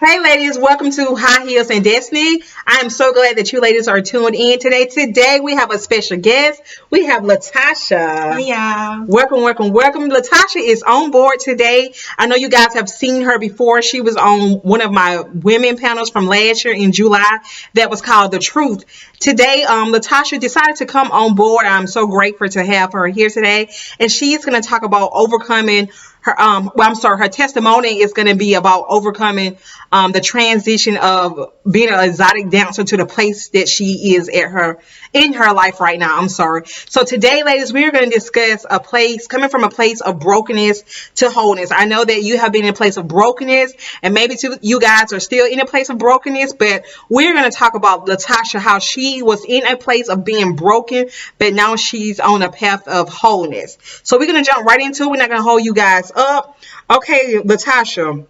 Hey ladies, welcome to High Heels and Destiny. I am so glad that you ladies are tuned in today. Today we have a special guest. We have Hey Latasha. y'all. Welcome, welcome, welcome. Latasha is on board today. I know you guys have seen her before. She was on one of my women panels from last year in July that was called The Truth. Today, Latasha decided to come on board. I'm so grateful to have her here today. And she's going to talk about overcoming her testimony is going to be about overcoming the transition of being an exotic dancer to the place that she is in her life right now. I'm sorry. So today, ladies, we're going to discuss a place coming from a place of brokenness to wholeness. I know that you have been in a place of brokenness, and maybe you guys are still in a place of brokenness, but we're going to talk about Latasha, how she was in a place of being broken, but now she's on a path of wholeness. So we're going to jump right into it. We're not going to hold you guys up. Okay, Latasha,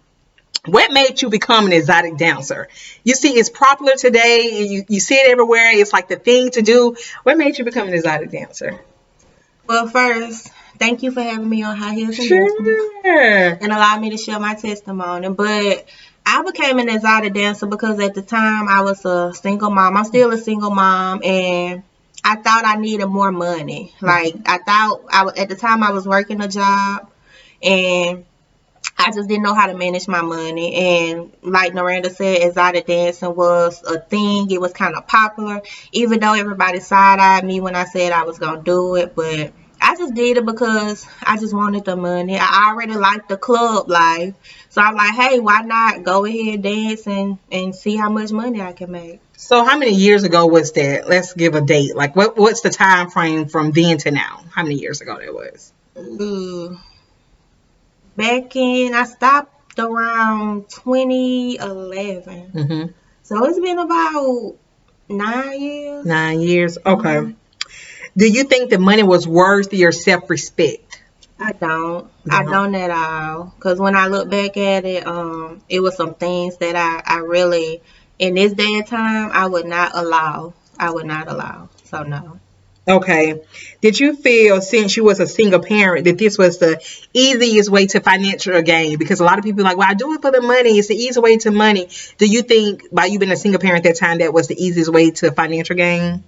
what made you become an exotic dancer? You see, it's popular today. You see it everywhere. It's like the thing to do. What made you become an exotic dancer? Well, first, thank you for having me on High Heels and Destiny Sure. and allow me to share my testimony. But I became an exotic dancer because at the time I was a single mom. I'm still a single mom, and I thought I needed more money. Like I thought at the time I was working a job, and I just didn't know how to manage my money. And like Miranda said, exotic dancing was a thing. It was kind of popular, even though everybody side-eyed me when I said I was going to do it. But I just did it because I just wanted the money. I already liked the club life. So I'm like, hey, why not go ahead, dance, and see how much money I can make. So how many years ago was that? Let's give a date. Like what's the time frame from then to now? How many years ago that was? Ooh. I stopped around 2011. Mm-hmm. So it's been about 9 years. 9 years. Okay. Mhm. Do you think the money was worth your self-respect? I don't. I No. don't at all. Cause when I look back at it, it was some things that I really, in this day and time, I would not allow. I would not allow. So no. Okay. Did you feel, since you was a single parent, that this was the easiest way to financial gain? Because a lot of people are like, well, I do it for the money. It's the easy way to money. Do you think by you being a single parent at that time, that was the easiest way to financial gain?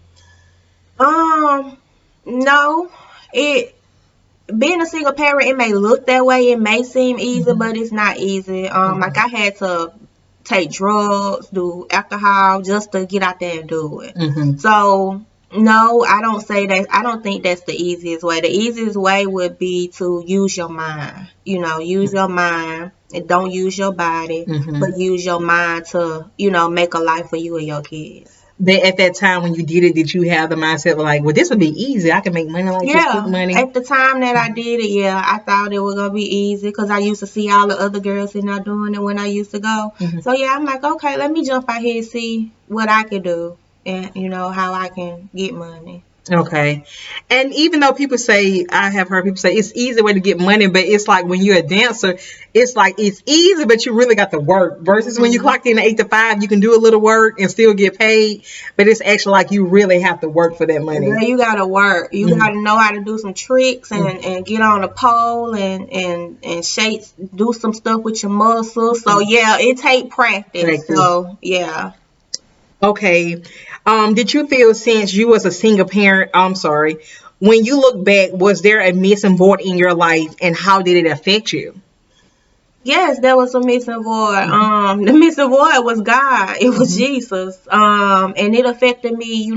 Um, no. It being a single parent, it may look that way. It may seem easy, Hmm. but it's not easy. Like Hmm. I had to take drugs, do alcohol just to get out there and do it. Hmm. So no, I don't say that. I don't think that's the easiest way. The easiest way would be to use your mind. Use your mind and don't use your body, Hmm. but use your mind to, make a life for you and your kids. But at that time when you did you have the mindset of like, well, this would be easy. I can make money like this, quick Yeah, money. at the time that I did it, yeah, I thought it was gonna be easy because I used to see all the other girls in there doing it when I used to go. Hmm. So yeah, I'm like, okay, let me jump out here and see what I can do, and how I can get money. Okay. And even though people say, I have heard people say it's easy way to get money, but it's like when you're a dancer, it's like it's easy, but you really got to work. Versus when you Hmm. clocked in at 8 to 5, you can do a little work and still get paid, but it's actually like you really have to work for that money. Girl, you gotta work. You Hmm. gotta know how to do some tricks Hmm. and get on a pole and shake, do some stuff with your muscles. So yeah, it take practice. Practice. So yeah. Okay. Did you feel, since you was a single parent, I'm sorry, when you look back, was there a missing board in your life and how did it affect you? Yes, there was a missing void. Hmm. The missing void was God. It was Hmm. Jesus. And it affected me,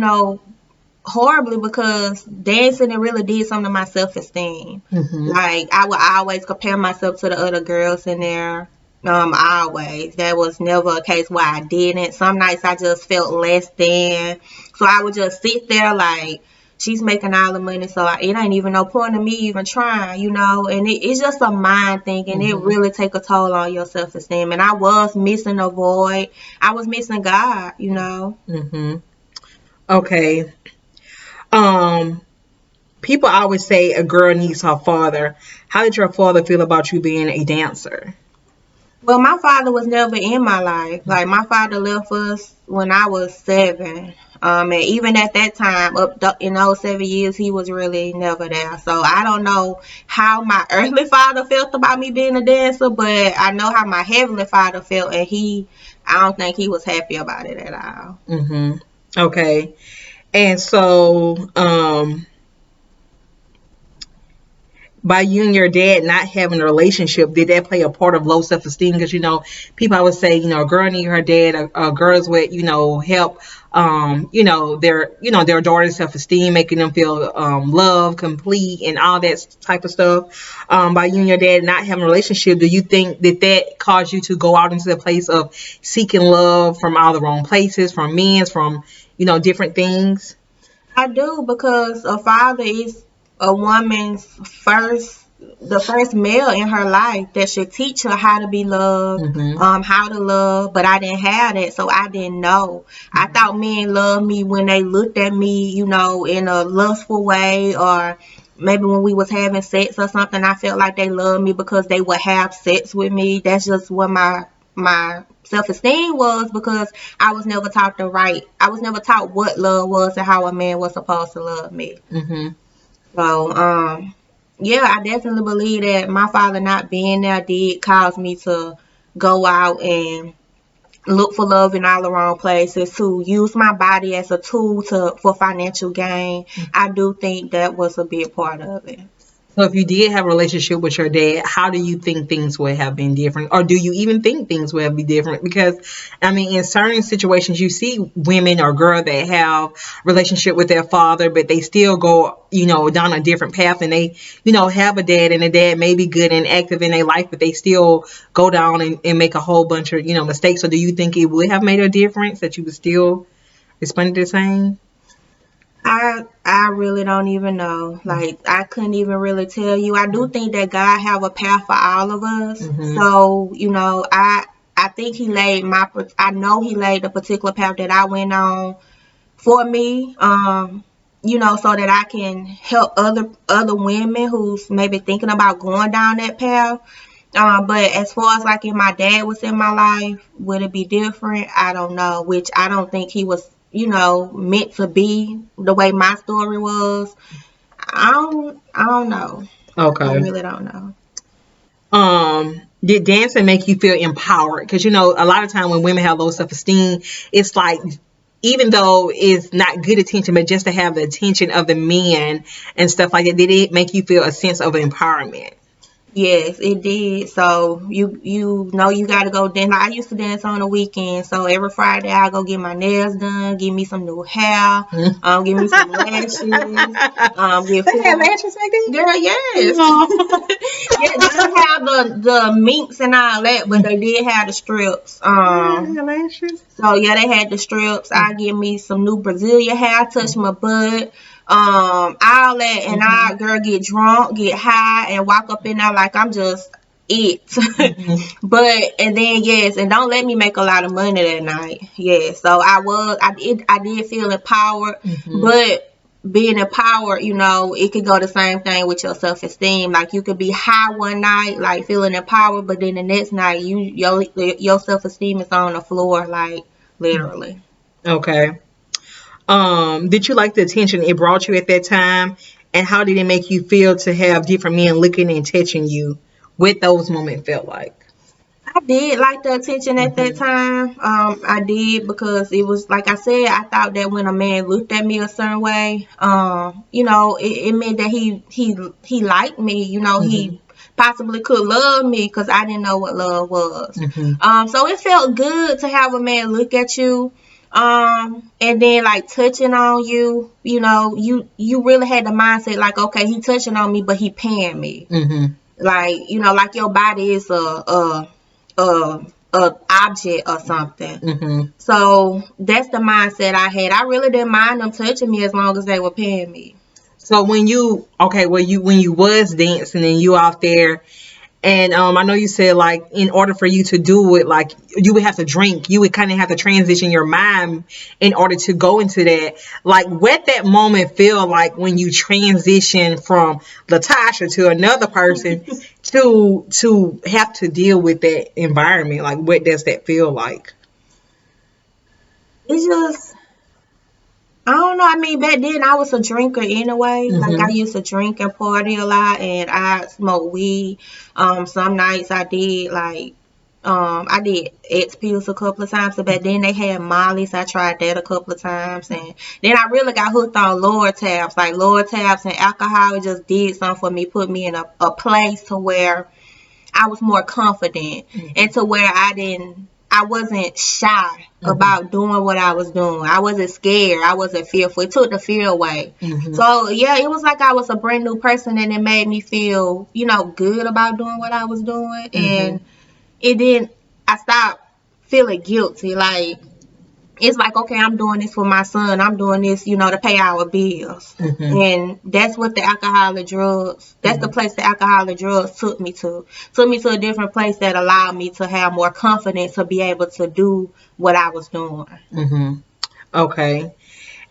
horribly because dancing it really did something to my self esteem. Hmm. Like I would always compare myself to the other girls in there. Always. That was never a case where I didn't. Some nights I just felt less than. So I would just sit there like she's making all the money, so it ain't even no point of me even trying, And it's just a mind thing, and it Hmm. really take a toll on your self esteem. And I was missing a void. I was missing God. Hmm. Okay. Um, People always say a girl needs her father. How did your father feel about you being a dancer? Well, my father was never in my life. Like my father left us when I was 7. And even at that time, in those 7 years, he was really never there. So I don't know how my earthly father felt about me being a dancer, but I know how my heavenly father felt, and I don't think he was happy about it at all. Mm-hmm. Okay. And so, by you and your dad not having a relationship, did that play a part of low self esteem? Because people always say, a girl need her dad, girls with help, their daughter's self esteem, making them feel loved, complete, and all that type of stuff. By you and your dad not having a relationship, do you think that caused you to go out into the place of seeking love from all the wrong places, from men, from different things? I do, because a father is a woman's the first male in her life that should teach her how to be loved, Mm-hmm. how to love. But I didn't have that, so I didn't know. I thought men loved me when they looked at me, in a lustful way, or maybe when we was having sex or something. I felt like they loved me because they would have sex with me. That's just what my self esteem was, because I was never taught what love was and how a man was supposed to love me. Mm-hmm. So, yeah, I definitely believe that my father not being there did cause me to go out and look for love in all the wrong places, to use my body as a tool for financial gain. I do think that was a big part of it. So if you did have a relationship with your dad, how do you think things would have been different? Or do you even think things would have been different? Because I mean, in certain situations you see women or girls that have relationship with their father, but they still go, down a different path, and they, have a dad, and the dad may be good and active in their life, but they still go down and make a whole bunch of, mistakes. So do you think it would have made a difference that you would still respond the same? I really don't even know. Like, I couldn't even really tell you. I do think that God have a path for all of us. Mm-hmm. So, I think I know he laid the particular path that I went on for me. So that I can help other women who's maybe thinking about going down that path. But as far as like if my dad was in my life, would it be different? I don't know. Which I don't think he was, meant to be the way my story was. I don't know. I Okay. really don't know. Did dancing make you feel empowered? Because a lot of time when women have low self-esteem, it's like, even though it's not good attention, but just to have the attention of the men and stuff like that, did it make you feel a sense of empowerment? Yes, it did. So you know you gotta go dance. Like, I used to dance on the weekend. So every Friday I go get my nails done, give me some new hair, give me some lashes, get They had full. lashes back then? Girl, yes. Oh. Yeah, they didn't have the minks and all that, but they did have the strips. They had lashes? So yeah, they had the strips. I give me some new Brazilian hair, touch my butt, all that, and I girl get drunk, get high, and walk up in there like I'm just it. But and then yes, and don't let me make a lot of money that night. Yeah, so I did feel empowered, but being empowered, it could go the same thing with your self esteem. Like you could be high one night, like feeling empowered, but then the next night your self esteem is on the floor, like literally. Okay. Did you like the attention it brought you at that time? And how did it make you feel to have different men looking and touching you? What those moments felt like? I did like the attention at that time. I did, because it was like I said, I thought that when a man looked at me a certain way, it meant that he liked me. He possibly could love me, because I didn't know what love was. So it felt good to have a man look at you. And then like touching on you, you really had the mindset like, okay, he touching on me, but he paying me. Like, like your body is a object or something. So that's the mindset I had. I really didn't mind them touching me as long as they were paying me. So when you was dancing and you out there, and I know you said like in order for you to do it, like you would have to drink, you would kind of have to transition your mind in order to go into that. Like what that moment feel like when you transition from Latasha to another person to have to deal with that environment? Like, what does that feel like? It's just, I don't know. I mean, back then I was a drinker anyway. Like I Mhm. used to drink and party a lot, and I smoked weed. Some nights I did X pills a couple of times. So back then they had Molly's. I tried that a couple of times, and then I really got hooked on lower tabs. Like lower tabs and alcohol, it just did something for me. Put me in a place to where I was more confident, and to where I wasn't shy Mhm. about doing what I was doing. I wasn't scared. I wasn't fearful. It took the fear away. Mhm. So yeah, it was like I was a brand new person, and it made me feel, good about doing what I was doing. Mhm. And it didn't. I stopped feeling guilty. Like it's like, okay, I'm doing this for my son. I'm doing this, to pay our bills. Mhm. And that's what the alcohol and drugs, that's the Mhm. place the alcohol and drugs took me to. Took me to a different place that allowed me to have more confidence to be able to do what I was doing. Mhm. Okay.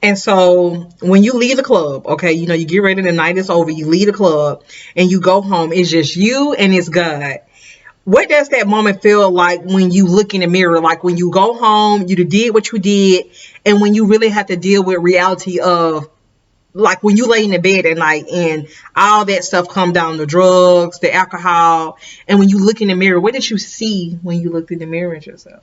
And so when you leave the club, okay, you get ready, the night is over, you leave the club and you go home, it's just you and it's God. What does that moment feel like when you look in the mirror? Like when you go home, you did what you did, and when you really have to deal with reality of, like, when you lay in the bed at night and all that stuff come down, the drugs, the alcohol, and when you look in the mirror, what did you see when you looked in the mirror at yourself?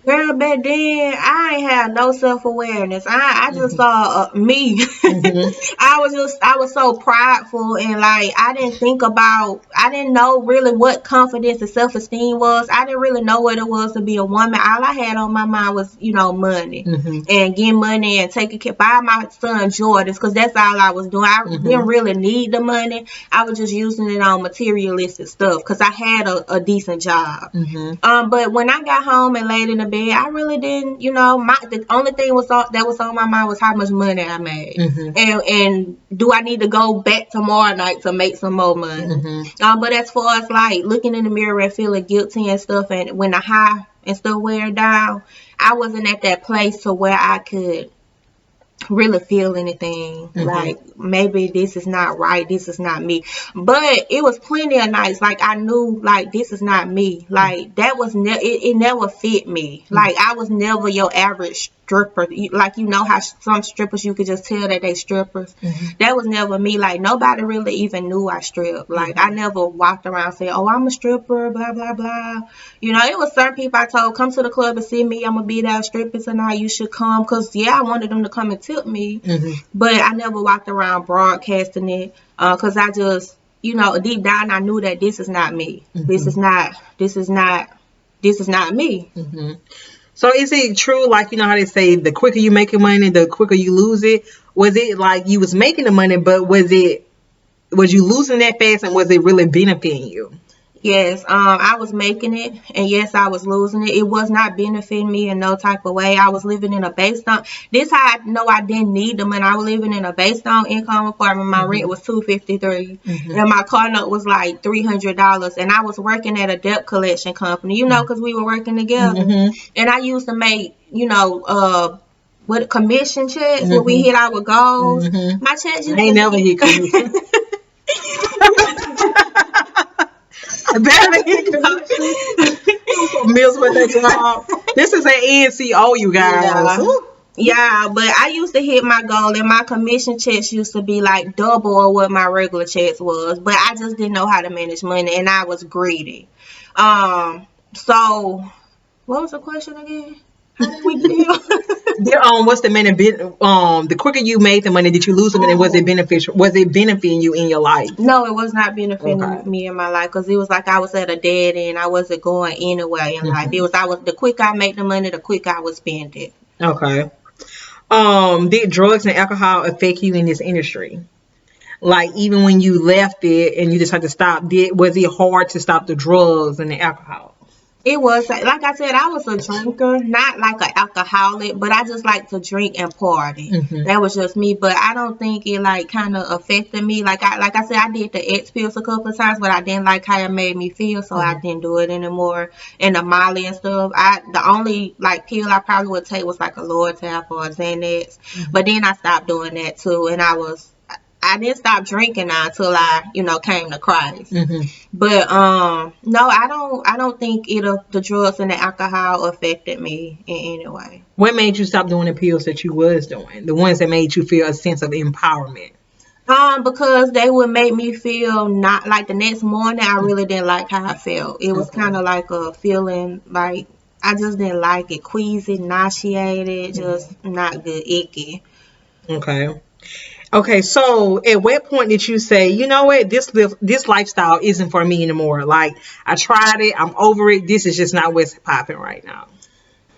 Girl, back then I ain't had no self awareness. I just Mhm. saw me. Mhm. I was so prideful, and like I didn't know really what confidence and self esteem was. I didn't really know what it was to be a woman. All I had on my mind was, money Mhm. and getting money and taking care, buy my son Jordans, because that's all I was doing. I didn't Mhm. really need the money. I was just using it on materialistic stuff because I had a decent job. Mhm. But when I got home and laid in the bed, I really didn't, the only thing that was on my mind was how much money I made, Mhm. and do I need to go back tomorrow night to make some more money? Mhm. But as far as like looking in the mirror and feeling guilty and stuff, and when the high and stuff wear down, I wasn't at that place to where I could really feel anything Mhm. like maybe this is not right, this is not me. But it was plenty of nights like I knew like this is not me, like that was it never fit me. Mhm. Like I was never your average stripper. Like how some strippers you could just tell that they strippers. Mhm. That was never me. Like nobody really even knew I stripped. Like I Mhm. never walked around saying, oh, I'm a stripper, blah blah blah. It was certain people I told, come to the club and see me. I'm gonna be there stripping tonight. You should come, cause yeah, I wanted them to come and tip me, Mhm. but I never walked around broadcasting it, cause I just, deep down I knew that this is not me. This is Mhm. not. This is not. This is not me. Mhm. So is it true, like, how they say the quicker you make your money, the quicker you lose it? Was it like you was making the money, but was you losing that fast, and was it really benefiting you? Yes, I was making it, and yes, I was losing it. It was not benefiting me in no type of way. I was living in a based on. This how I know I didn't need the money. I was living in a based on income apartment. My rent Mhm. was $253, Mhm. and my car note was like $300. And I was working at a debt collection company, because we were working together. Mhm. And I used to make, what commission checks when we Mhm. hit our goals. Mhm. My checks I used to ain't never hit commission. be. I barely hit commission. I'm so miserable with that job. This is an NCO, you guys. Yeah. Woo. Yeah, but I used to hit my goal, and my commission checks used to be like double of what my regular checks was. But I just didn't know how to manage money, and I was greedy. So what was the question again? How did we get here? What's the main the quicker you made the money, did you lose them, and was it Oh. beneficial? Was it benefiting you in your life? No, it was not benefiting Okay. me in my life, because it was like I was at a dead end. I wasn't going anywhere in life. It Mhm. was the quicker I make the money, the quicker I would spend it. Okay. Did drugs and alcohol affect you in this industry? Like, even when you left it and you just had to stop, was it hard to stop the drugs and the alcohol? It was like I said, I was a drinker, not like an alcoholic, but I just like to drink and party. Mhm. That was just me. But I don't think it like kind of affected me. Like I said, I did the X pills a couple of times, but I didn't like how it made me feel, so I Mhm. didn't do it anymore. And the Molly and stuff, the only like pill I probably would take was like a Lord Tap or a Xanax. Mhm. But then I stopped doing that too, and I I didn't stop drinking now until I, came to Christ. Hmm. But no, I don't think the drugs and the alcohol affected me in any way. What made you stop doing the pills that you was doing? The ones that made you feel a sense of empowerment. Because they would make me feel not like the next morning. I really didn't like how I felt. It was kind Okay. of like a feeling like I just didn't like it, queasy, nauseated, just not good, icky. Okay. Okay. So, at what point did you say, you know what, this lifestyle isn't for me anymore? Like, I tried it. I'm over it. This is just not what's popping right now.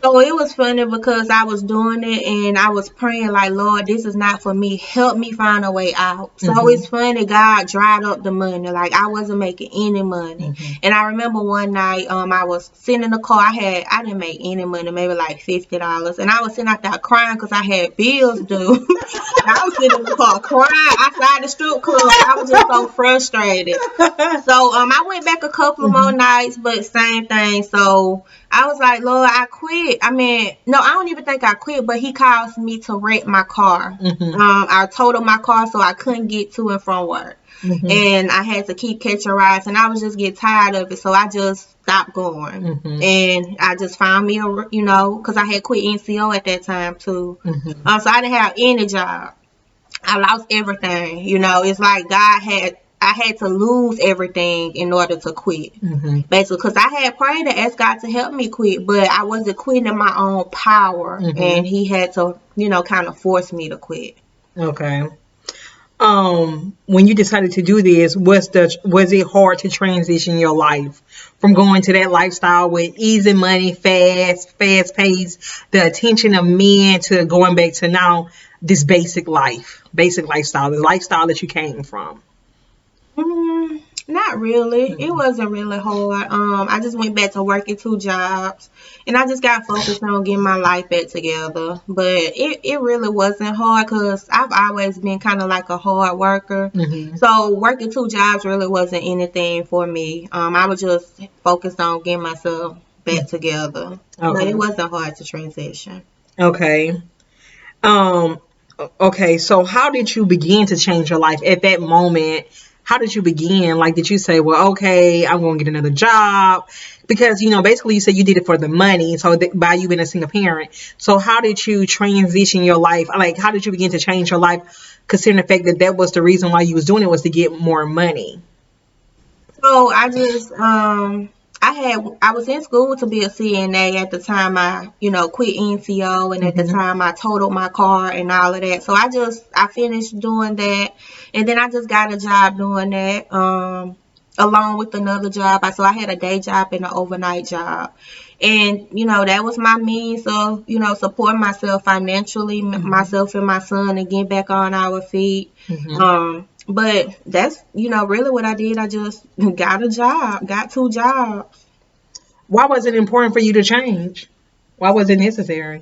So it was funny because I was doing it and I was praying like, Lord, this is not for me. Help me find a way out. So Hmm. it's funny, God dried up the money. Like I wasn't making any money. Hmm. And I remember one night, I was sitting in the car. I didn't make any money, maybe like $50. And I was sitting out there crying because I had bills due. And I was sitting in the car crying outside the strip club. I was just so frustrated. So I went back a couple of more Hmm. nights, but same thing. So I was like, Lord, I quit. I mean, no, I don't even think I quit, but he caused me to wreck my car. Hmm. I totaled my car so I couldn't get to and from work. Hmm. And I had to keep catching rides and I was just getting tired of it. So I just stopped going. Hmm. And I just found me because I had quit NCO at that time too. Hmm. So I didn't have any job. I lost everything. It's like I had to lose everything in order to quit. Hmm. Basically, because I had prayed to ask God to help me quit, but I wasn't quitting in my own power, Hmm. and He had to, kind of force me to quit. Okay. When you decided to do this, was it hard to transition your life from going to that lifestyle with easy money, fast pace, the attention of men, to going back to now this basic lifestyle, the lifestyle that you came from? Not really. It Mhm. wasn't really hard. I just went back to working 2 jobs, and I just got focused on getting my life back together. But it really wasn't hard because I've always been kind of like a hard worker. Mhm. So working 2 jobs really wasn't anything for me. I was just focused on getting myself back together. But it Okay. wasn't hard to transition. Okay. Um, okay, so how did you begin to change your life at that moment? How did you begin? Like, did you say, well, okay, I'm going to get another job? Because, basically you said you did it for the money. So by you being a single parent. So how did you transition your life? Like, how did you begin to change your life, considering the fact that that was the reason why you was doing it, was to get more money? So I just I was in school to be a CNA at the time I quit NCO, and at the Hmm. time I totaled my car and all of that. So I finished doing that, and then I just got a job doing that along with another job. So I had a day job and an overnight job. And that was my means of supporting myself financially, Hmm. myself and my son, and getting back on our feet. Hmm. But that's really what I did. I just got a job, got 2 jobs, Why was it important for you to change? Why was it necessary?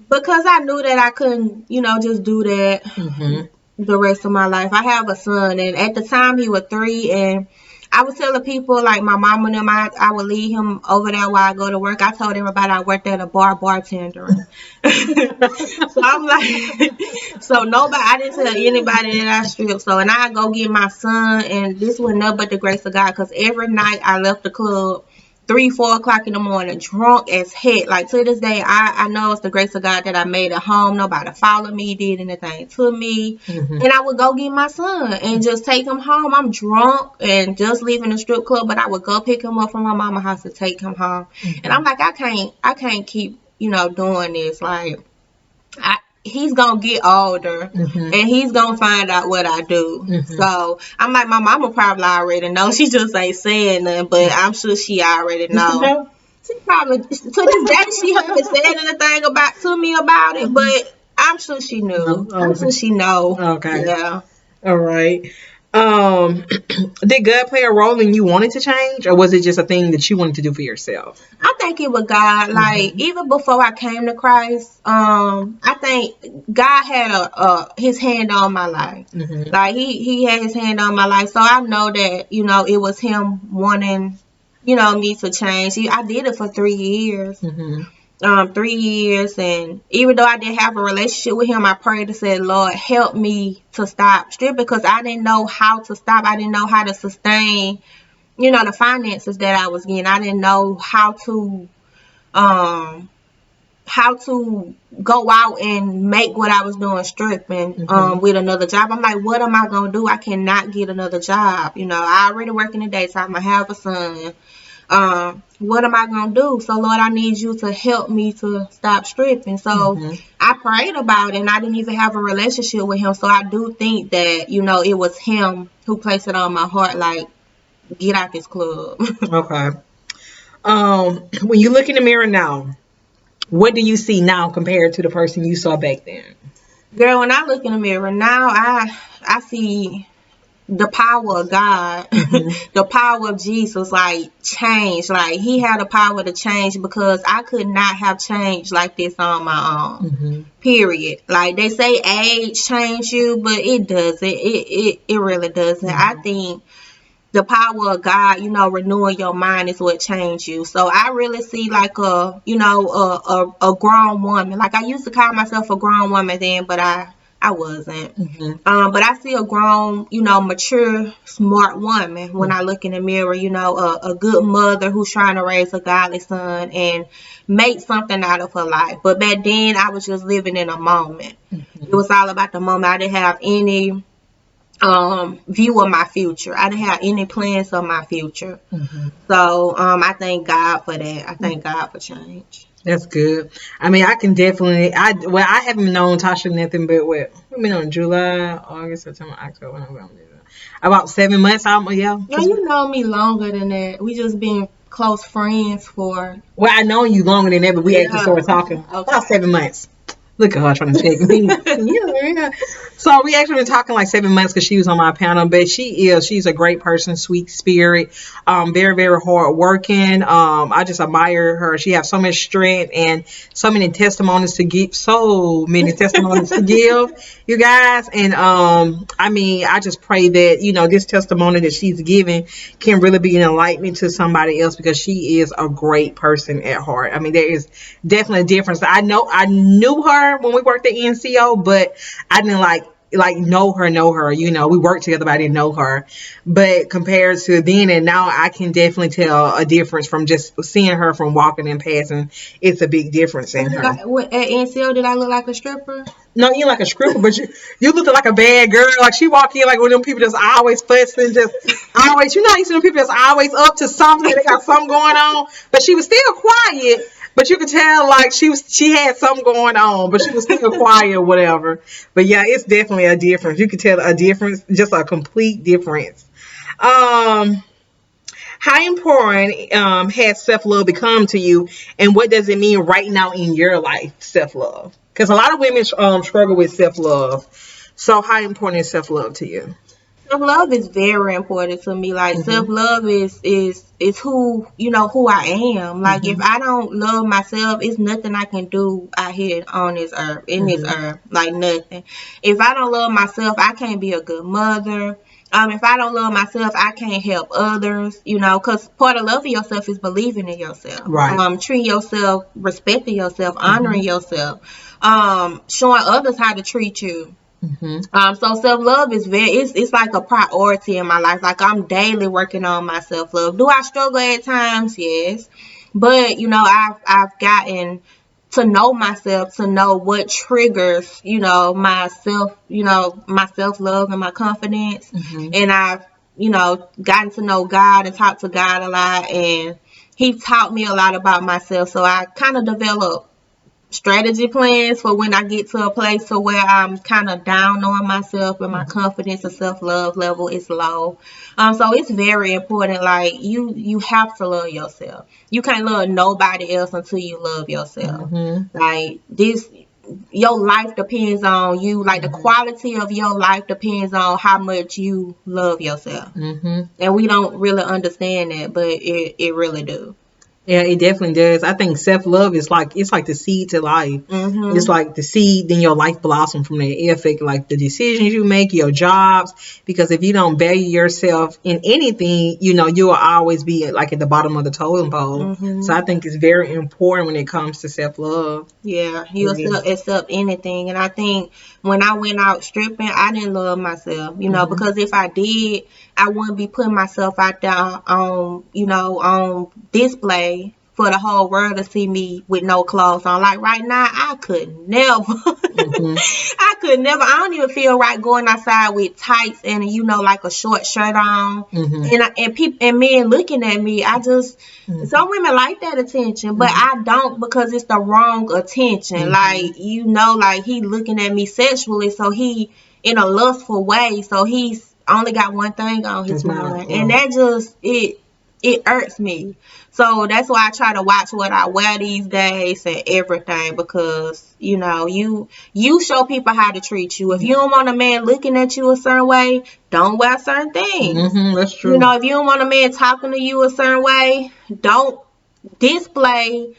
because I knew that I couldn't just do that Hmm. the rest of my life. I have a son, and at the time he was 3, and I was telling people like my mama and them, I would leave him over there while I go to work. I told everybody I worked at a bar bartendering. So I'm like, so nobody, I didn't tell anybody that I stripped. So, and I go get my son, and this was nothing but the grace of God, because every night I left the club 3, 4 o'clock in the morning, drunk as heck. Like to this day, I know it's the grace of God that I made it home. Nobody followed me, did anything to me. Hmm. And I would go get my son and just take him home. I'm drunk and just leaving the strip club, but I would go pick him up from my mama's house to take him home. And I'm Hmm. like, I can't keep, doing this. Like, he's gonna get older Hmm. and he's gonna find out what I do. Hmm. So I'm like, my mama probably already know. She just ain't saying nothing, but I'm sure she already Does she know. know? She probably to this day she haven't said anything about to me about it, but I'm sure she No. knew. I'm Okay. sure she know. Okay. Yeah. All right. Um, did God play a role in you wanting to change, or was it just a thing that you wanted to do for yourself? I think it was God. Like Hmm. even before I came to Christ, I think God had a His hand on my life. Hmm. Like He had His hand on my life, so I know that it was Him wanting me to change. I did it for 3 years. Hmm. 3 years, and even though I didn't have a relationship with him, I prayed and said, Lord, help me to stop stripping, because I didn't know how to stop. I didn't know how to sustain, the finances that I was getting. I didn't know um how to go out and make what I was doing stripping with another job. I'm like, what am I gonna do? I cannot get another job. I already work in the daytime. I have a son. What am I gonna do? So Lord, I need you to help me to stop stripping. So I prayed about it, and I didn't even have a relationship with him. So I do think that, it was him who placed it on my heart, like, get out this club. Okay. When you look in the mirror now, what do you see now compared to the person you saw back then? Girl, when I look in the mirror now, I see the power of God, the power of Jesus, like, change. Like, he had the power to change, because I could not have changed like this on my own. Period. Like, they say age change you, but it doesn't. It really doesn't. I think the power of God, renewing your mind is what changed you. So I really see, like, a grown woman. Like, I used to call myself a grown woman then, but I wasn't. But I see a grown, mature, smart woman when I look in the mirror. A good mother who's trying to raise a godly son and make something out of her life. But back then, I was just living in a moment. It was all about the moment. I didn't have any view of my future. I didn't have any plans of my future. So I thank God for that. I thank God for change. That's good. I mean, I can definitely. I haven't known Tasha nothing but what we've been on July, August, September, October, November, about 7 months. Yeah. No, you know me longer than that. We just been close friends for. Well, I know you longer than that, but we actually Yeah. started talking Okay. about 7 months. Look at her trying to take me. Yeah. So we actually been talking like 7 months because she was on my panel, but she's a great person, sweet spirit, very, very hard working. I just admire her. She has so much strength and so many testimonies to give, you guys. And I mean, I just pray that, this testimony that she's giving can really be an enlightenment to somebody else, because she is a great person at heart. I mean, there is definitely a difference. I knew her when we worked at NCO, but I didn't like know her. We worked together, but I didn't know her. But compared to then and now, I can definitely tell a difference from just seeing her, from walking and passing. It's a big difference in her. At NCO, did I look like a stripper? No, you like a stripper, but you look like a bad girl. Like, she walk in like one of them people that's always fussing, just always. You see them people that's always up to something. They got something going on, but she was still quiet. But you could tell, like, she had something going on, but she was still quiet or whatever. But yeah, it's definitely a difference. You could tell a difference, just a complete difference. How important has self-love become to you, and what does it mean right now in your life, self-love? Because a lot of women struggle with self-love. So how important is self-love to you? Self-love is very important to me. Like, self-love is who I am. Like, if I don't love myself, it's nothing I can do out here on this earth, in this earth. Like, nothing. If I don't love myself, I can't be a good mother. If I don't love myself, I can't help others, because part of loving yourself is believing in yourself. Right. Treating yourself, respecting yourself, honoring yourself, showing others how to treat you. So self-love is it's like a priority in my life. Like, I'm daily working on my self-love. Do I struggle at times? Yes. But, I've gotten to know myself, to know what triggers, my self-love and my confidence. And I've, gotten to know God and talk to God a lot. And he taught me a lot about myself. So I kind of developed strategy plans for when I get to a place to where I'm kind of down on myself and my confidence and self-love level is low. So it's very important. Like, you have to love yourself. You can't love nobody else until you love yourself. Like, your life depends on you. Like, the quality of your life depends on how much you love yourself. And we don't really understand that, but it really do. Yeah, it definitely does. I think self love is like it's like the seed to life. It's Mhm. like the seed, then your life blossom from there. It affect like the decisions you make, your jobs. Because if you don't value yourself in anything, you will always be like at the bottom of the totem pole. So Mhm. I think it's very important when it comes to self love. Yeah, you Mm-hmm. accept anything, and I think when I went out stripping, I didn't love myself, because if I did, I wouldn't be putting myself out there on, on display for the whole world to see me with no clothes on. Like right now, I could never, Mm-hmm. I could never. I don't even feel right going outside with tights and like a short shirt on, Mm-hmm. and people and men looking at me. I just Mm-hmm. some women like that attention, but Mm-hmm. I don't because it's the wrong attention. Mm-hmm. Like, like he looking at me sexually, so he in a lustful way, so he's only got one thing on his That's my mind, and that just it irks me. So that's why I try to watch what I wear these days and everything because you show people how to treat you. If you don't want a man looking at you a certain way, don't wear certain things. Mm-hmm. That's true. If you don't want a man talking to you a certain way, don't display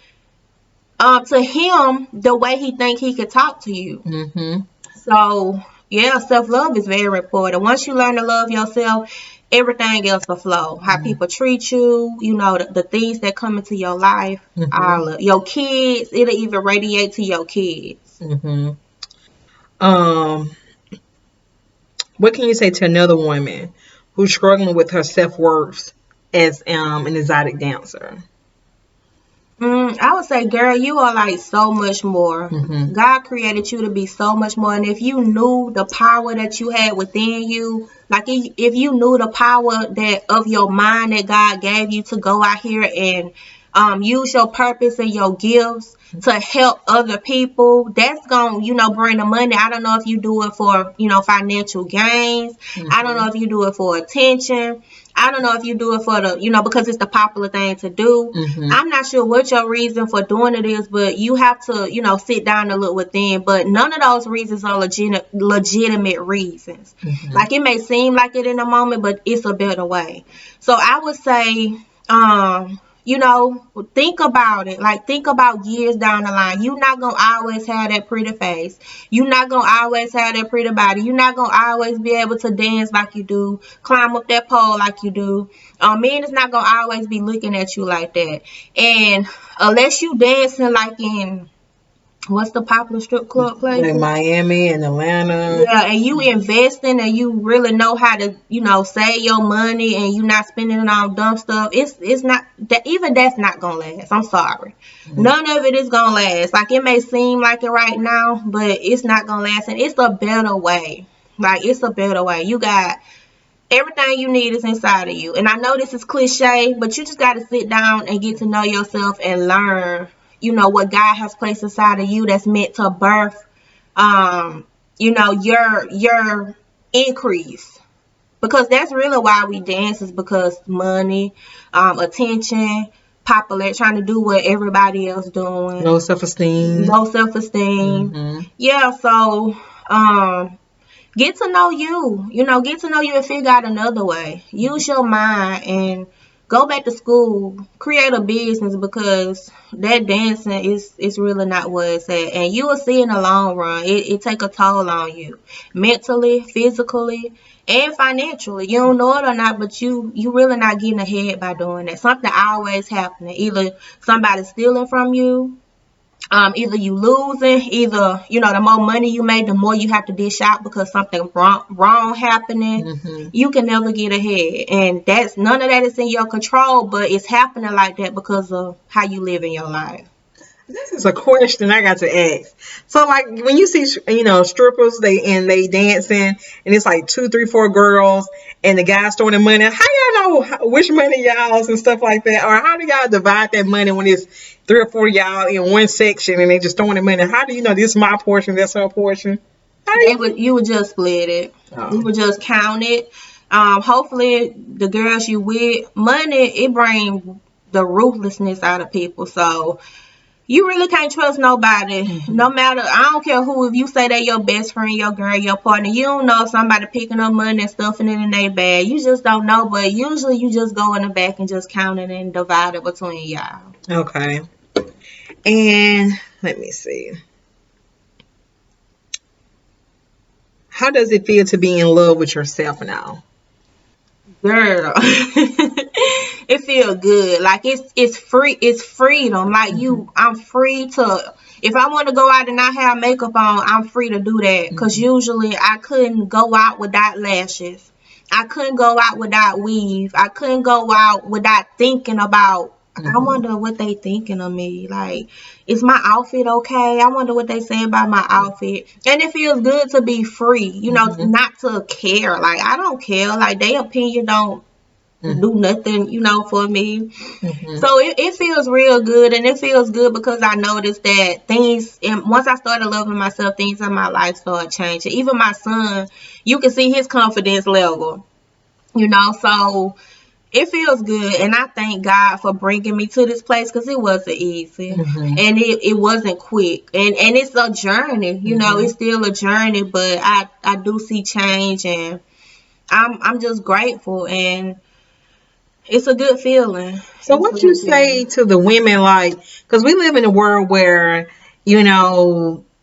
to him the way he think he could talk to you. Mm-hmm. So yeah, self love is very important. Once you learn to love yourself, everything else will flow. How people treat you, the things that come into your life, Mm-hmm. all of your kids, it'll even radiate to your kids. Mm-hmm. Um, what can you say to another woman who's struggling with her self worth as an exotic dancer? I would say, girl, you are like so much more. Mm-hmm. God created you to be so much more. And if you knew the power that you had within you, like if you knew the power that of your mind that God gave you to go out here and use your purpose and your gifts to help other people, that's going to, bring the money. I don't know if you do it for, financial gains. I don't Mm-hmm. know if you do it for attention. I don't know if you do it for the, because it's the popular thing to do. Mm-hmm. I'm not sure what your reason for doing it is, but you have to, sit down and look within. But none of those reasons are legitimate reasons. Mm-hmm. Like it may seem like it in a moment, but it's a better way. So I would say, think about it. Like think about years down the line. You're not gonna always have that pretty face. You're not gonna always have that pretty body. You're not gonna always be able to dance like you do, climb up that pole like you do. Men is not gonna always be looking at you like that. And unless you dancing like in what's the popular strip club Like places? Miami and Atlanta. Yeah, and you investing and you really know how to, save your money and you not spending it on dumb stuff. It's not that even that's not gonna last. I'm sorry. Mm-hmm. None of it is gonna last. Like it may seem like it right now, but it's not gonna last and it's a better way. Like it's a better way. You got everything you need is inside of you. And I know this is cliche, but you just gotta sit down and get to know yourself and learn, what God has placed inside of you that's meant to birth your increase. Because that's really why we dance is because money, attention, popular, trying to do what everybody else doing, Low self esteem. low self esteem. Mm-hmm. Yeah, so get to know you. Get to know you and figure out another way. Use your mind and go back to school. Create a business because that dancing is really not what it's at. And you will see in the long run, it take a toll on you. Mentally, physically, and financially. You don't know it or not, but you really not getting ahead by doing that. Something always happening. Either somebody stealing from you, either you losing, either the more money you make, the more you have to dish out because something wrong happening. Mm-hmm. You can never get ahead, and that's none of that is in your control, but it's happening like that because of how you live in your life. This is a question I got to ask. So, like, when you see, strippers, they dancing, and it's like two, three, four girls, and the guys throwing the money. How y'all know which money y'all's and stuff like that, or how do y'all divide that money when it's three or four y'all in one section and they just throwing the money? How do you know this is my portion, that's her portion? How do You would just split it. You Oh. would just count it. Hopefully, the girls you with, money it bring the ruthlessness out of people. So you really can't trust nobody. Mm-hmm. No matter, I don't care who, if you say they your best friend, your girl, your partner, you don't know if somebody picking up money and stuffing it in their bag. You just don't know, but usually you just go in the back and just count it and divide it between y'all. Okay. And let me see. How does it feel to be in love with yourself now? Girl, it feel good. Like it's free. It's freedom. Like Hmm. I'm free to. If I want to go out and not have makeup on, I'm free to do that. Cause Hmm. usually I couldn't go out without lashes. I couldn't go out without weave. I couldn't go out without thinking about. I Hmm. wonder what they thinking of me. Like, is my outfit okay? I wonder what they say about my outfit. And it feels good to be free, Hmm. not to care. Like, I don't care. Like, their opinion don't do nothing, for me. Hmm. So it feels real good. And it feels good because I noticed that things, and once I started loving myself, things in my life started changing. Even my son, you can see his confidence level, so it feels good, and I thank God for bringing me to this place because it wasn't easy, Hmm. and it wasn't quick, and it's a journey. Hmm. It's still a journey, but I do see change, and I'm just grateful, and it's a good feeling. So It's a what you good say feeling. to the women, like, because we live in a world where,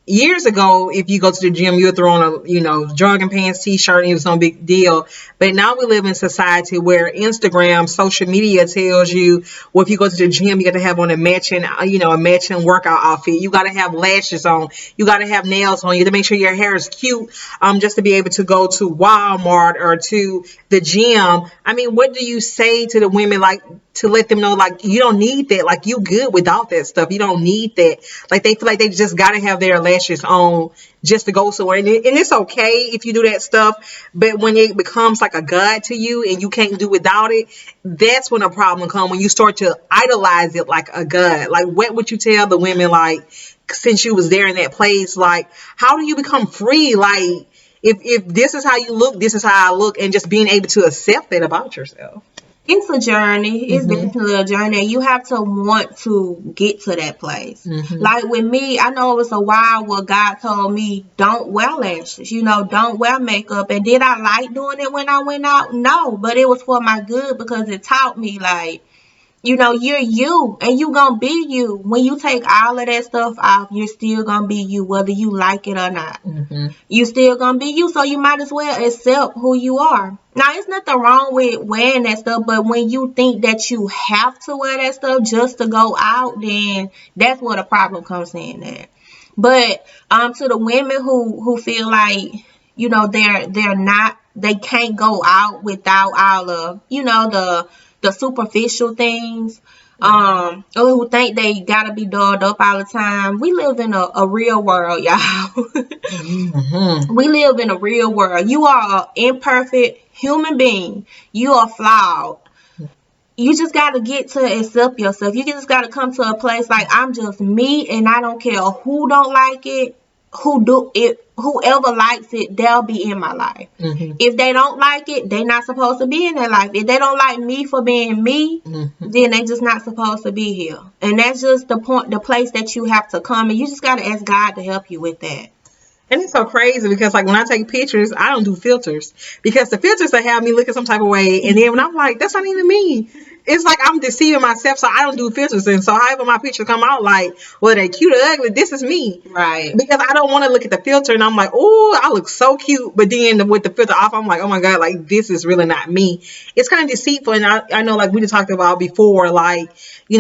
years ago, if you go to the gym, you're throwing a, jogging pants, t-shirt, and it was no big deal. But now we live in society where Instagram, social media tells you, well, if you go to the gym, you got to have on a matching workout outfit. You got to have lashes on. You got to have nails on. You got to make sure your hair is cute, just to be able to go to Walmart or to the gym. I mean, what do you say to the women, like, to let them know, like, you don't need that, like, you good without that stuff, you don't need that, like, they feel like they just got to have their lashes on just to go somewhere, and it's okay if you do that stuff, but when it becomes like a god to you and you can't do without it, that's when a problem comes, when you start to idolize it like a god. Like, what would you tell the women, like, since you was there in that place, like, how do you become free, like, if this is how you look, this is how I look, and just being able to accept that about yourself. It's a journey. It's Hmm. definitely a journey. And you have to want to get to that place. Hmm. Like with me, I know it was a while where God told me, don't wear lashes, don't wear makeup. And did I like doing it when I went out? No, but it was for my good because it taught me, like, you're you and you gonna be you. When you take all of that stuff off, you're still gonna be you, whether you like it or not. Hmm. You still gonna be you, so you might as well accept who you are. Now, it's nothing wrong with wearing that stuff, but when you think that you have to wear that stuff just to go out, then that's where the problem comes in at. But to the women who feel like, they're not, they can't go out without all of, the superficial things, or who think they gotta be dolled up all the time. We live in a real world, y'all. Hmm. We live in a real world. You are an imperfect human being. You are flawed. You just got to get to accept yourself. You just got to come to a place like, I'm just me, and I don't care who don't like it, who do it, whoever likes it, they'll be in my life. Hmm. If they don't like it, they not supposed to be in their life. If they don't like me for being me, Hmm. then they just not supposed to be here. And that's just the point, the place that you have to come, and you just got to ask God to help you with that. And it's so crazy because, like, when I take pictures, I don't do filters because the filters that have me looking some type of way, and then when I'm like, that's not even me. It's like I'm deceiving myself, so I don't do filters, and so however my pictures come out, like, whether they cute or ugly, this is me. Right. Because I don't want to look at the filter and I'm like, oh, I look so cute. But then with the filter off, I'm like, oh my God, like, this is really not me. It's kind of deceitful. And I know, like we just talked about before, like,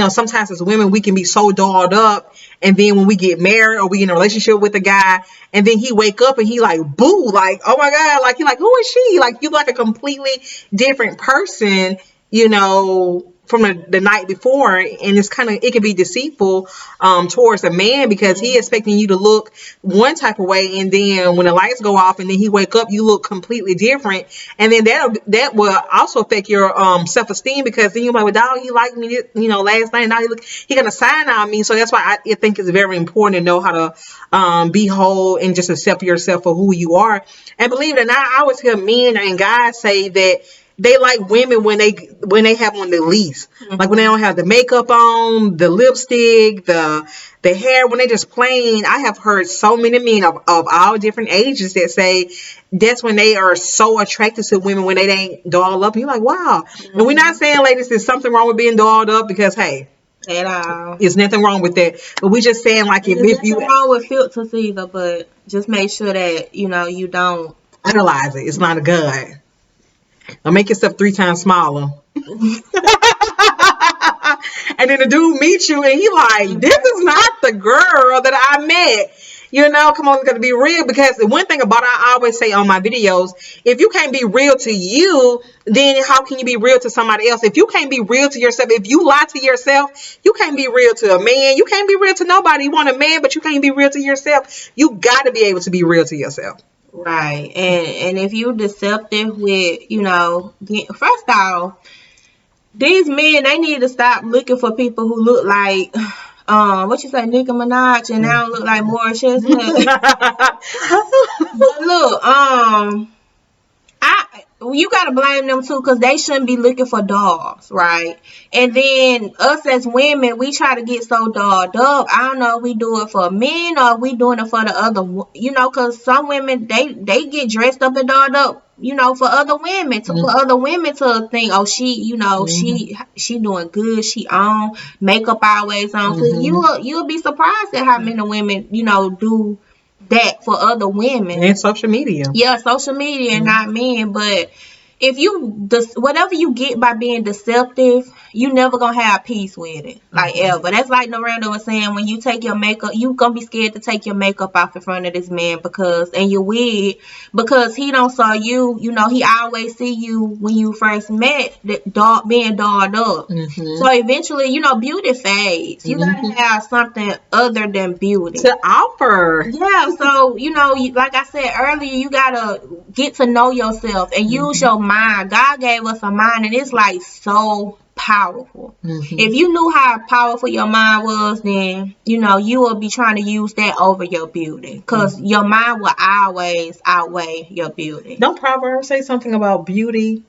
sometimes as women, we can be so dolled up. And then when we get married or we in a relationship with a guy, and then he wake up and he like, boo, like, oh my God, like, he like, who is she? Like, you like a completely different person, from the night before, and it can be deceitful towards a man because he expecting you to look one type of way, and then when the lights go off and then he wake up, you look completely different, and then that will also affect your self-esteem because then you're like, well, dog, he liked me, last night, now he gonna sign on me. So that's why I think it's very important to know how to be whole and just accept yourself for who you are. And believe it or not, I always hear men and guys say that they like women when they have on the least, like when they Hmm. don't have the makeup on, the lipstick, the hair, when they just plain. I have heard so many men of all different ages that say that's when they are so attracted to women, when they ain't dolled up. And you're like, wow. And we're not Hmm. saying, ladies, there's something wrong with being dolled up, because hey, at all. There's nothing wrong with that. But we just saying like And if, there's if you nothing wrong with filters either, but just make sure that you don't. analyze it, it's not a god. Don't make yourself 3 times smaller. And then the dude meets you and he like, this is not the girl that I met. Come on, it's gonna be real, because the one thing about I always say on my videos, if you can't be real to you, then how can you be real to somebody else? If you can't be real to yourself, if you lie to yourself, you can't be real to a man. You can't be real to nobody. You want a man, but you can't be real to yourself. You got to be able to be real to yourself. Right. And if you deceptive with, first off, these men, they need to stop looking for people who look like what you say, Nicki Minaj, and now look like Morris Chestnut. But look, you gotta blame them too, because they shouldn't be looking for dogs, right? And then us as women, we try to get so dogged up. I don't know if we do it for men or we doing it for the other, because some women they get dressed up and dogged up, for other women for other women to think, oh, she doing good, she on makeup always on. So you'll be surprised at how many women do that for other women. And social media. Yeah, social media and not men. But if whatever you get by being deceptive, you never gonna have peace with it, like ever. That's like Noranda was saying, when you take your makeup, you gonna be scared to take your makeup off in front of this man and your wig, because he don't saw you. He always see you when you first met, being dolled up. So eventually, beauty fades. You gotta have something other than beauty to offer. Yeah, so like I said earlier, you gotta get to know yourself and use your mind. God gave us a mind, and it's like so powerful. If you knew how powerful your mind was, then you will be trying to use that over your beauty, because your mind will always outweigh your beauty. Don't Proverbs say something about beauty?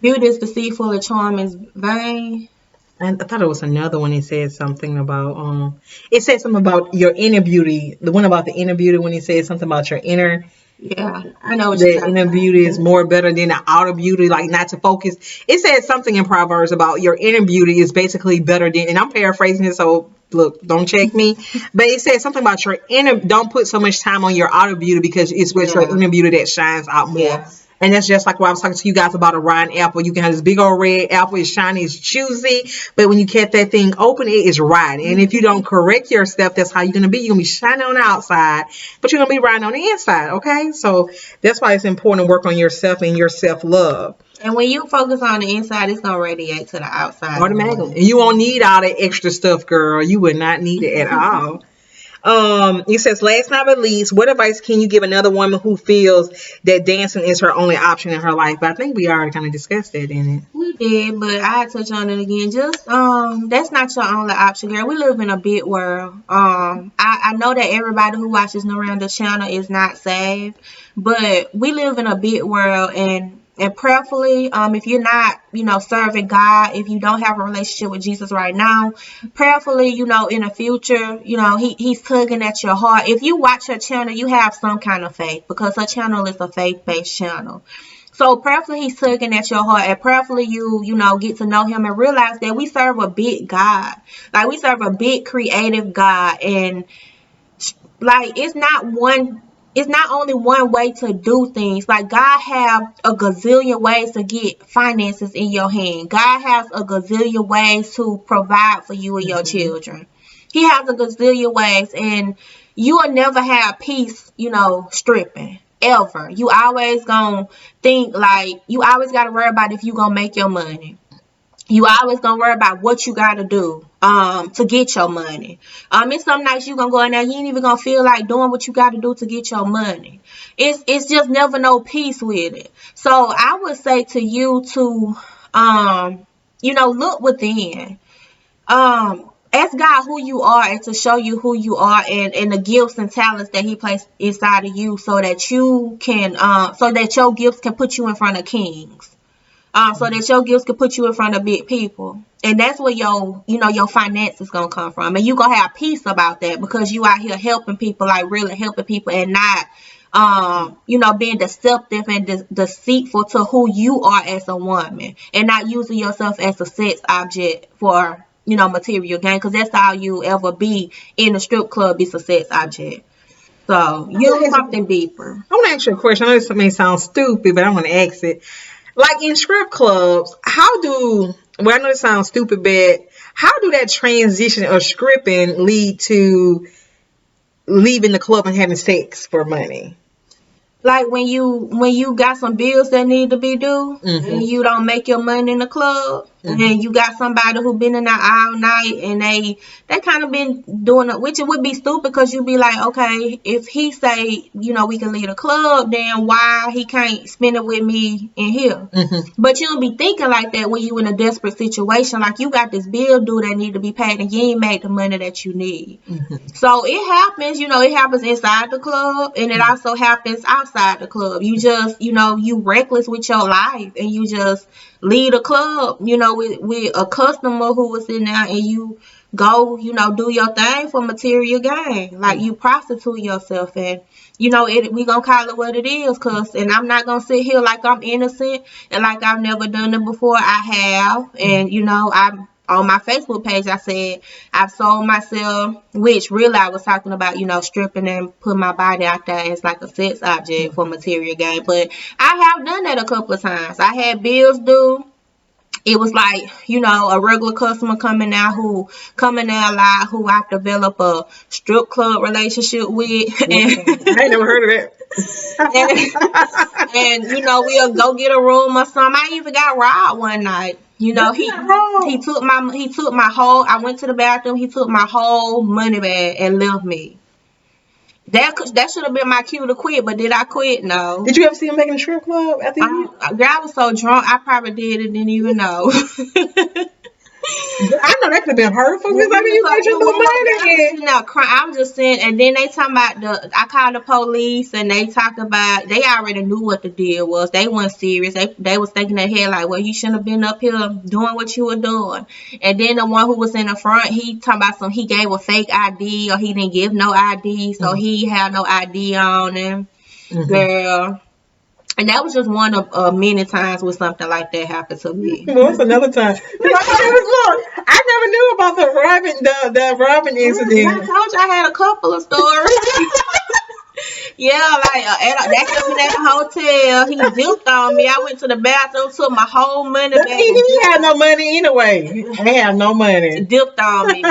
Beauty is deceitful, and charm is vain. And I thought it was another one. It said something about it said something about your inner beauty. The one about the inner beauty, when he said something about your inner. Yeah, I know what the you're inner beauty is more better than the outer beauty, like not to focus. It said something in Proverbs about your inner beauty is basically better than, and I'm paraphrasing it, so look, don't check me. But it said something about your inner, don't put so much time on your outer beauty, because it's with your inner beauty that shines out more. Yeah. And that's just like what I was talking to you guys about a rotten apple. You can have this big old red apple. It's shiny, it's juicy. But when you cut that thing open, it is rotten. And if you don't correct your stuff, that's how you're going to be. You're going to be shining on the outside, but you're going to be rotten on the inside. Okay? So that's why it's important to work on yourself and your self-love. And when you focus on the inside, it's going to radiate to the outside. Automatically. And you won't need all that extra stuff, girl. You would not need it at all. It says, last but not least, what advice can you give another woman who feels that dancing is her only option in her life? But I think we already kind of discussed that, didn't it? We did, but I touch on it again. Just that's not your only option, girl. We live in a big world. I know that everybody who watches Noranda's channel is not saved, but we live in a big world, and prayerfully, if you're not, serving God, if you don't have a relationship with Jesus right now, prayerfully, in the future, he's tugging at your heart. If you watch her channel, you have some kind of faith, because her channel is a faith-based channel. So prayerfully, he's tugging at your heart, and prayerfully you get to know him and realize that we serve a big God. Like, we serve a big creative God, and like, it's not only one way to do things. Like, God have a gazillion ways to get finances in your hand. God has a gazillion ways to provide for you and your children. He has a gazillion ways, and you will never have peace, stripping. Ever. You always gonna think, like, you always gotta worry about if you gonna make your money. You always gonna worry about what you gotta do to get your money. It's some nights you gonna go in there, you ain't even gonna feel like doing what you gotta do to get your money. It's just never no peace with it. So I would say to you to look within. Ask God who you are, and to show you who you are, and the gifts and talents that he placed inside of you, so that you can so that your gifts can put you in front of kings. So that your gifts can put you in front of big people. And that's where your finances gonna come from. And you gonna have peace about that, because you out here helping people, like really helping people, and not being deceptive and deceitful to who you are as a woman, and not using yourself as a sex object for material gain, because that's all you ever be in a strip club is a sex object. So use something deeper. I want to ask you a question. I know this may sound stupid, but I want to ask it. Like in strip clubs, well, I know it sounds stupid, but how do that transition of stripping lead to leaving the club and having sex for money? Like when you got some bills that need to be due, and Mm-hmm. you don't make your money in the club, Mm-hmm. and you got somebody who been in there all night, and they kind of been doing it, which it would be stupid, because you be like, okay, if he say we can leave the club, then why he can't spend it with me in here? Mm-hmm. But you don't be thinking like that when you in a desperate situation, like you got this bill due that need to be paid, and you ain't made the money that you need. Mm-hmm. So it happens, it happens inside the club, and it also happens outside the club. You just, you reckless with your life, and you just leave the club, with a customer who was in there, and you go, do your thing for material gain. Like you prostitute yourself, and we gonna call it what it is, and I'm not gonna sit here like I'm innocent and like I've never done it before. I have, and I'm on my Facebook page. I said I've sold myself, which really I was talking about, stripping and putting my body out there as like a sex object for material gain. But I have done that a couple of times. I had bills due. It was like, a regular customer coming out live, who I've developed a strip club relationship with. I ain't never heard of and, that. and we'll go get a room or something. I even got robbed one night. That's not wrong. He took my whole. I went to the bathroom. He took my whole money bag and left me. That should have been my cue to quit, but did I quit? No. Did you ever see him making a strip club after you? Girl, I was so drunk, I probably did it, didn't even know. I know that could have been hurtful because I mean you made your little money. No, I was just saying, and then they talking about I called the police, and they talked about, they already knew what the deal was. They weren't serious. They was thinking in their head like, well, you shouldn't have been up here doing what you were doing. And then the one who was in the front, he talking about he gave a fake ID, or he didn't give no ID, so he had no ID on him. Mm-hmm. Girl. And that was just one of many times where something like that happened to me. Well, it's another time. Look, I never knew about the robbing incident. I told you I had a couple of stories. Yeah, like that happened at the hotel. He dipped on me. I went to the bathroom, took my whole money back. He had no money anyway. I had no money. Dipped on me.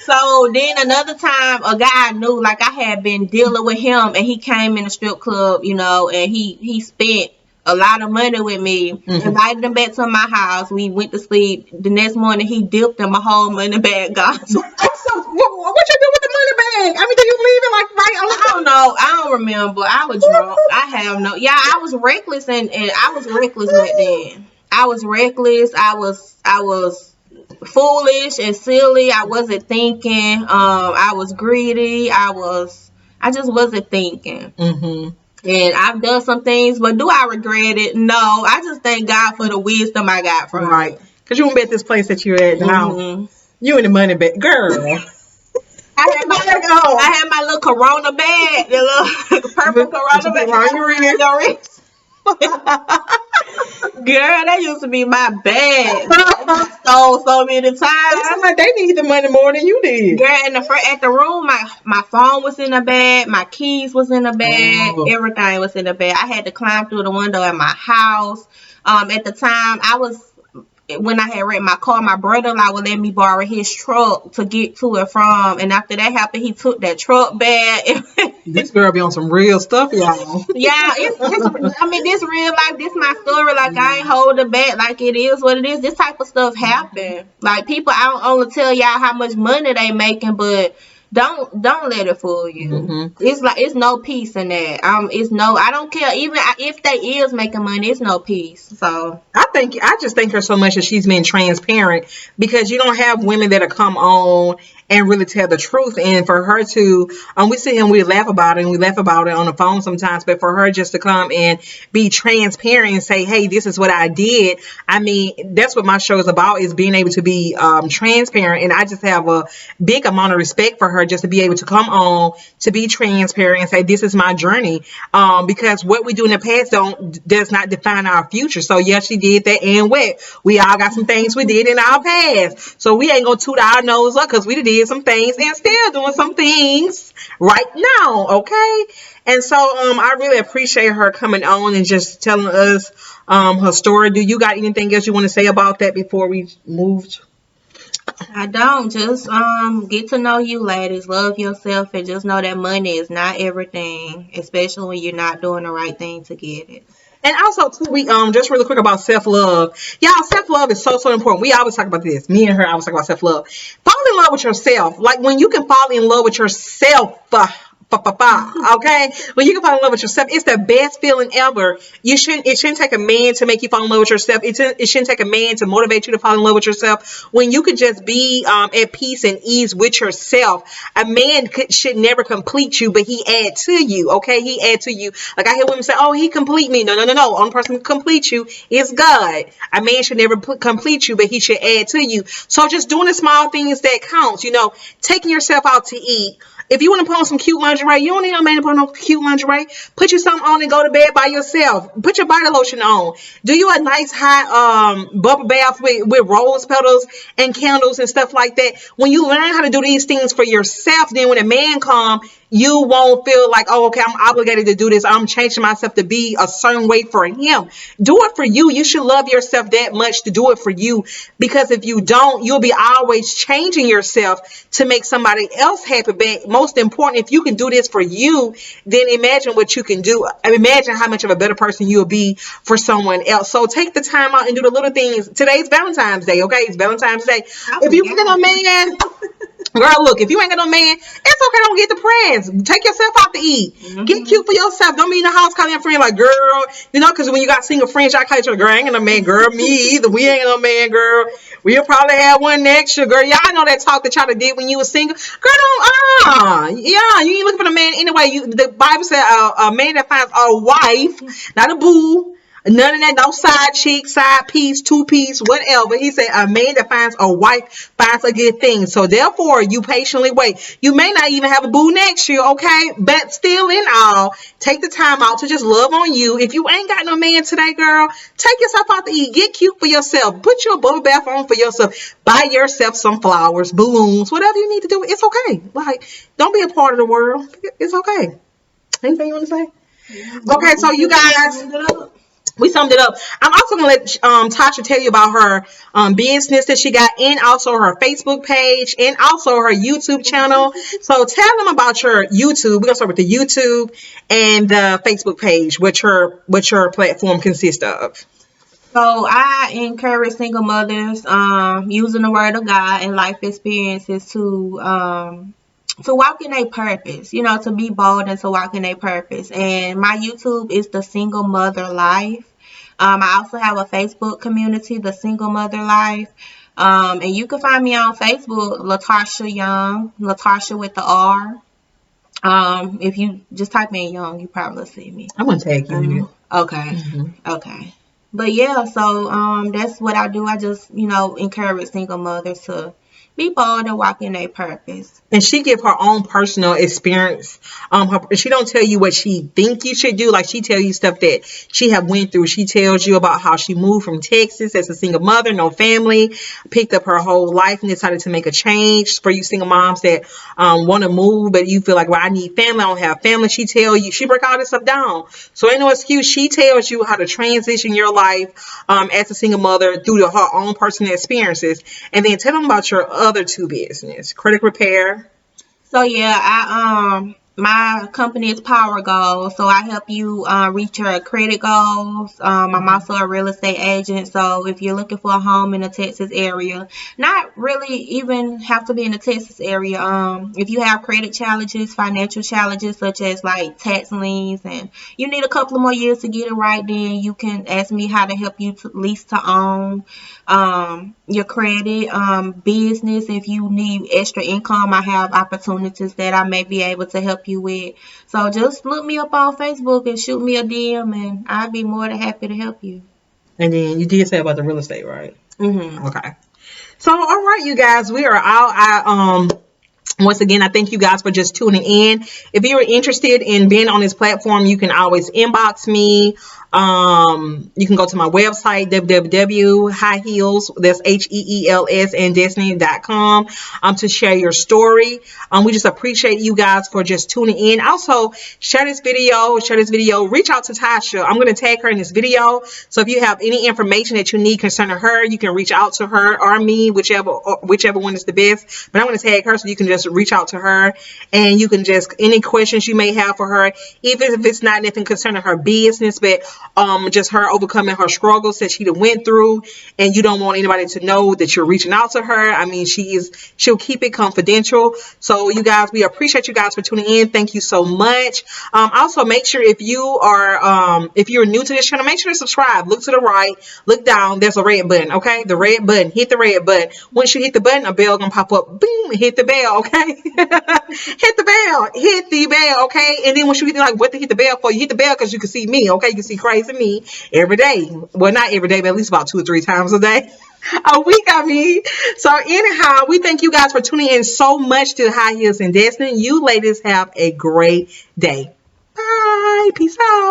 So then another time, a guy I knew, like I had been dealing with him, and he came in the strip club, and he spent a lot of money with me. Invited him back to my house. We went to sleep. The next morning, he dipped, and my whole money bag gone. What you do with the money bag? I mean, did you leave it like right on? I don't know. I don't remember. I was drunk. I have no. Yeah, I was reckless, and I was reckless back then. I was reckless. I was foolish and silly. I wasn't thinking. I was greedy. I just wasn't thinking. Mm-hmm. And I've done some things, but do I regret it? No. I just thank God for the wisdom I got from it. Because you won't be at this place that you're at now. You in the money bag. Girl. I had my little Corona bag, the little purple Corona bag. Girl, that used to be my bag. I stole so many times. Like they need the money more than you did. Girl, at the room, my phone was in the bag, my keys was in the bag, everything was in the bag. I had to climb through the window at my house. At the time, when I had rented my car, my brother-in-law would let me borrow his truck to get to and from. And after that happened, he took that truck bag. This girl be on some real stuff, y'all. Yeah, this real life. This my story. Like, I ain't holding back. Like, it is what it is. This type of stuff happen. Like, people, I don't only tell y'all how much money they making, but don't let it fool you. Mm-hmm. It's no peace in that. I don't care. Even if they is making money, it's no peace. So I just thank her so much that she's been transparent, because you don't have women that'll come on and really tell the truth. And for her to, we sit here and we laugh about it, and we laugh about it on the phone sometimes, but for her just to come and be transparent and say, hey, this is what I did. I mean, that's what my show is about, is being able to be transparent. And I just have a big amount of respect for her just to be able to come on, to be transparent and say, this is my journey. Because what we do in the past does not define our future. So yes, she did that, and what? We all got some things we did in our past. So we ain't gonna toot our nose up because we did some things and still doing some things right now, okay? And so I really appreciate her coming on and just telling us her story. Do you got anything else you want to say about that before we move? I don't. Just get to know you, ladies. Love yourself, and just know that money is not everything, especially when you're not doing the right thing to get it. And also too, we just really quick about self-love. Y'all, self-love is so important. We always talk about this. Me and her always talk about self-love. Fall in love with yourself. Like when you can fall in love with yourself, okay? When you can fall in love with yourself, it's the best feeling ever. It shouldn't take a man to make you fall in love with yourself. It shouldn't take a man to motivate you to fall in love with yourself. When you could just be at peace and ease with yourself. A man should never complete you, but he add to you, okay? He add to you. Like I hear women say, oh, he complete me. No. Only person who complete you is God. A man should never complete you, but he should add to you. So just doing the small things that counts, taking yourself out to eat. If you want to put on some cute lingerie, you don't need no man to put on no cute lingerie. Put you something on and go to bed by yourself. Put your body lotion on. Do you a nice hot bubble bath with rose petals and candles and stuff like that. When you learn how to do these things for yourself, then when a man come, you won't feel like, oh, okay, I'm obligated to do this. I'm changing myself to be a certain way for him. Do it for you. You should love yourself that much to do it for you. Because if you don't, you'll be always changing yourself to make somebody else happy. But most important, if you can do this for you, then imagine what you can do. Imagine how much of a better person you'll be for someone else. So take the time out and do the little things. Today's Valentine's Day, okay? It's Valentine's Day. If you get a man, girl, look, if you ain't got no man, it's okay. Don't get depressed. Take yourself out to eat. Get cute for yourself. Don't be in the house calling your friend like, girl, because when you got single friends, y'all call each other, girl, I ain't got no man, girl, me either. We ain't got no man, girl. We'll probably have one next year, girl. Y'all know that talk that y'all did when you was single. Girl, don't, yeah, you ain't looking for the man anyway. The Bible said a man that finds a wife, not a boo. None of that, no side chick, side piece, two piece, whatever. He said a man that finds a wife finds a good thing. So therefore, you patiently wait. You may not even have a boo next year, okay? But still in all, take the time out to just love on you. If you ain't got no man today, girl, take yourself out to eat. Get cute for yourself. Put your bubble bath on for yourself. Buy yourself some flowers, balloons, whatever you need to do. It's okay. Like, don't be a part of the world. It's okay. Anything you want to say? Okay, so you guys, we summed it up. I'm also going to let Tasha tell you about her business that she got, and also her Facebook page, and also her YouTube channel. So tell them about your YouTube. We're going to start with the YouTube and the Facebook page, what your platform consists of. So I encourage single mothers using the word of God and life experiences to walk in a purpose, to be bold and to walk in a purpose. And my YouTube is The Single Mother Life. I also have a Facebook community, The Single Mother Life. And you can find me on Facebook, Latasha Young, Latasha with the R. If you just type in Young, you probably see me. I'm going to tag you in it. Okay. Okay. But yeah, so that's what I do. I just, encourage single mothers to be bold and walk in their purpose. And she give her own personal experience. She don't tell you what she think you should do. Like she tell you stuff that she have went through. She tells you about how she moved from Texas as a single mother, no family, picked up her whole life and decided to make a change. For you single moms that want to move, but you feel like, well, I need family, I don't have family. She break all this stuff down. So ain't no excuse. She tells you how to transition your life as a single mother through her own personal experiences. And then tell them about your other two business, credit repair. So yeah, My company is Power Goals, so I help you reach your credit goals. I'm also a real estate agent, so if you're looking for a home in the Texas area, not really even have to be in the Texas area. If you have credit challenges, financial challenges such as like tax liens, and you need a couple of more years to get it right, then you can ask me how to help you to lease to own, your credit, business. If you need extra income, I have opportunities that I may be able to help you with. So just look me up on Facebook and shoot me a DM, and I'd be more than happy to help you. And then you did say about the real estate, right? Hmm. Okay. So, all right, you guys, we are out. Once again, I thank you guys for just tuning in. If you're interested in being on this platform, you can always inbox me. You can go to my website, www.highheels, that's HEELS and destiny.com, to share your story. We just appreciate you guys for just tuning in. Also, share this video, reach out to Tasha. I'm going to tag her in this video. So if you have any information that you need concerning her, you can reach out to her or me, whichever one is the best. But I'm going to tag her so you can just reach out to her, and you can just, any questions you may have for her, even if it's not anything concerning her business, but just her overcoming her struggles that she done went through, and you don't want anybody to know that you're reaching out to her. I mean, she'll keep it confidential. So you guys, we appreciate you guys for tuning in. Thank you so much. Also, make sure if you're new to this channel, make sure to subscribe. Look to the right, look down. There's a red button. Okay, the red button. Hit the red button. Once you hit the button, a bell gonna pop up. Boom! Hit the bell. Okay, hit the bell. Hit the bell. Okay, and then once you hit what to hit the bell for, you hit the bell because you can see me. Okay, you can see crazy me every day. Well, not every day, but at least about 2 or 3 times a day. A week, I mean. So anyhow, we thank you guys for tuning in so much to High Heels and Destiny. You ladies have a great day. Bye. Peace out.